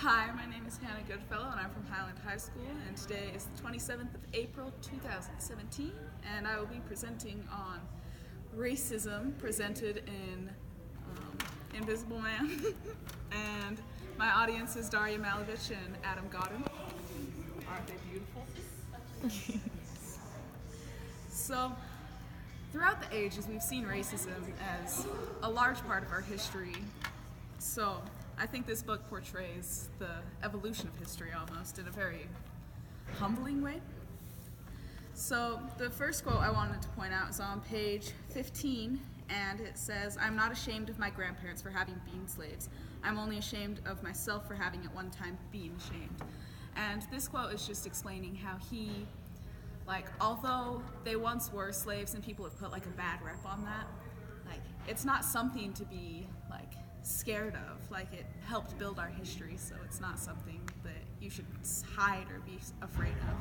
Hi, my name is Hannah Goodfellow and I'm from Highland High School, and today is the 27th of April 2017, and I will be presenting on racism presented in Invisible Man. And my audience is Daria Malevich and Adam Godin. Aren't they beautiful? So, throughout the ages, we've seen racism as a large part of our history. So, I think this book portrays the evolution of history almost in a very humbling way. So, the first quote I wanted to point out is on page 15, and it says, "I'm not ashamed of my grandparents for having been slaves. I'm only ashamed of myself for having at one time been ashamed." And this quote is just explaining how he, although they once were slaves and people have put a bad rep on that, it's not something to be scared of. It helped build our history, so it's not something that you should hide or be afraid of.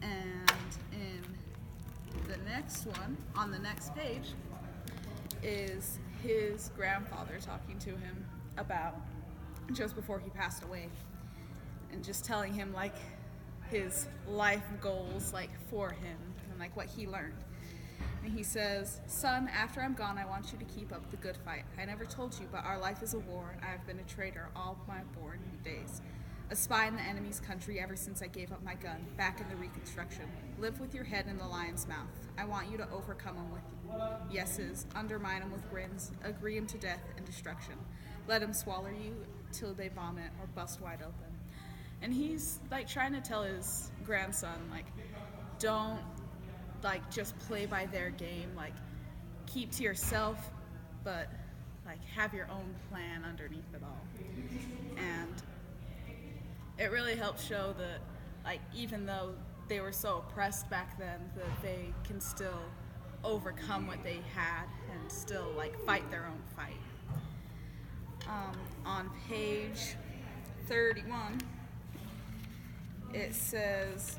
And in the next one, on the next page, is his grandfather talking to him about just before he passed away, and just telling him his life goals for him and what he learned. And he says, "Son, after I'm gone, I want you to keep up the good fight. I never told you, but our life is a war, and I have been a traitor all my born days. A spy in the enemy's country ever since I gave up my gun, back in the Reconstruction. Live with your head in the lion's mouth. I want you to overcome them with yeses, undermine them with grins, agree them to death and destruction. Let them swallow you till they vomit or bust wide open." And he's trying to tell his grandson, don't just play by their game, keep to yourself, but have your own plan underneath it all. And it really helps show that even though they were so oppressed back then, that they can still overcome what they had and still fight their own fight. On page 31, it says,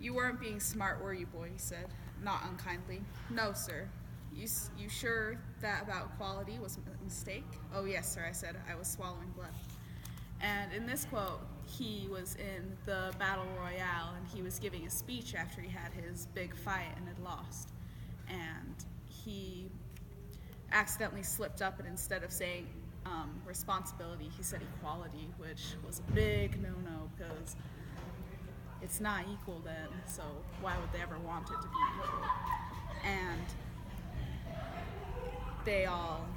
"You weren't being smart, were you, boy?" he said, not unkindly. "No, sir." You sure that about quality was a mistake?" "Oh, yes, sir," I said. "I was swallowing blood." And in this quote, he was in the Battle Royale, and he was giving a speech after he had his big fight and had lost. And he accidentally slipped up, and instead of saying responsibility, he said equality, which was a big no-no, because it's not equal then, so why would they ever want it to be equal? And they all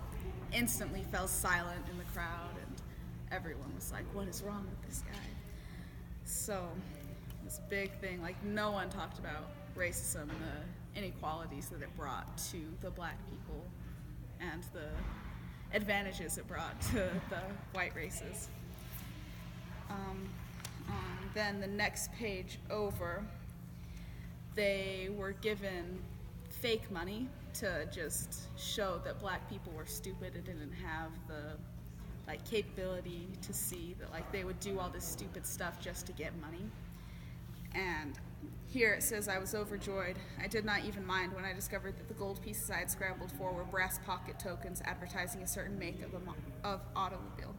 instantly fell silent in the crowd, and everyone was like, "What is wrong with this guy?" So this big thing, no one talked about racism and the inequalities that it brought to the black people and the advantages it brought to the white races. Then the next page over, they were given fake money to just show that black people were stupid and didn't have the capability to see that they would do all this stupid stuff just to get money. And here it says, "I was overjoyed. I did not even mind when I discovered that the gold pieces I had scrambled for were brass pocket tokens advertising a certain make of automobile."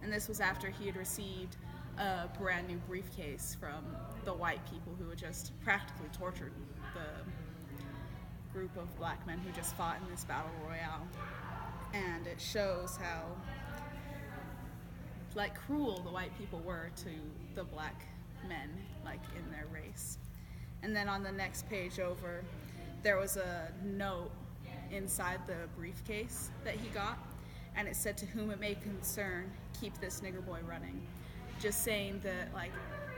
And this was after he had received a brand new briefcase from the white people who had just practically tortured the group of black men who just fought in this battle royale. And it shows how cruel the white people were to the black men in their race. And then on the next page over, there was a note inside the briefcase that he got, and it said, "To whom it may concern, keep this nigger boy running." Just saying that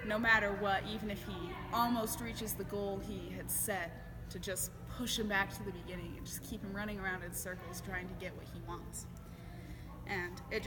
no matter what, even if he almost reaches the goal he had set, to just push him back to the beginning and just keep him running around in circles trying to get what he wants. And it just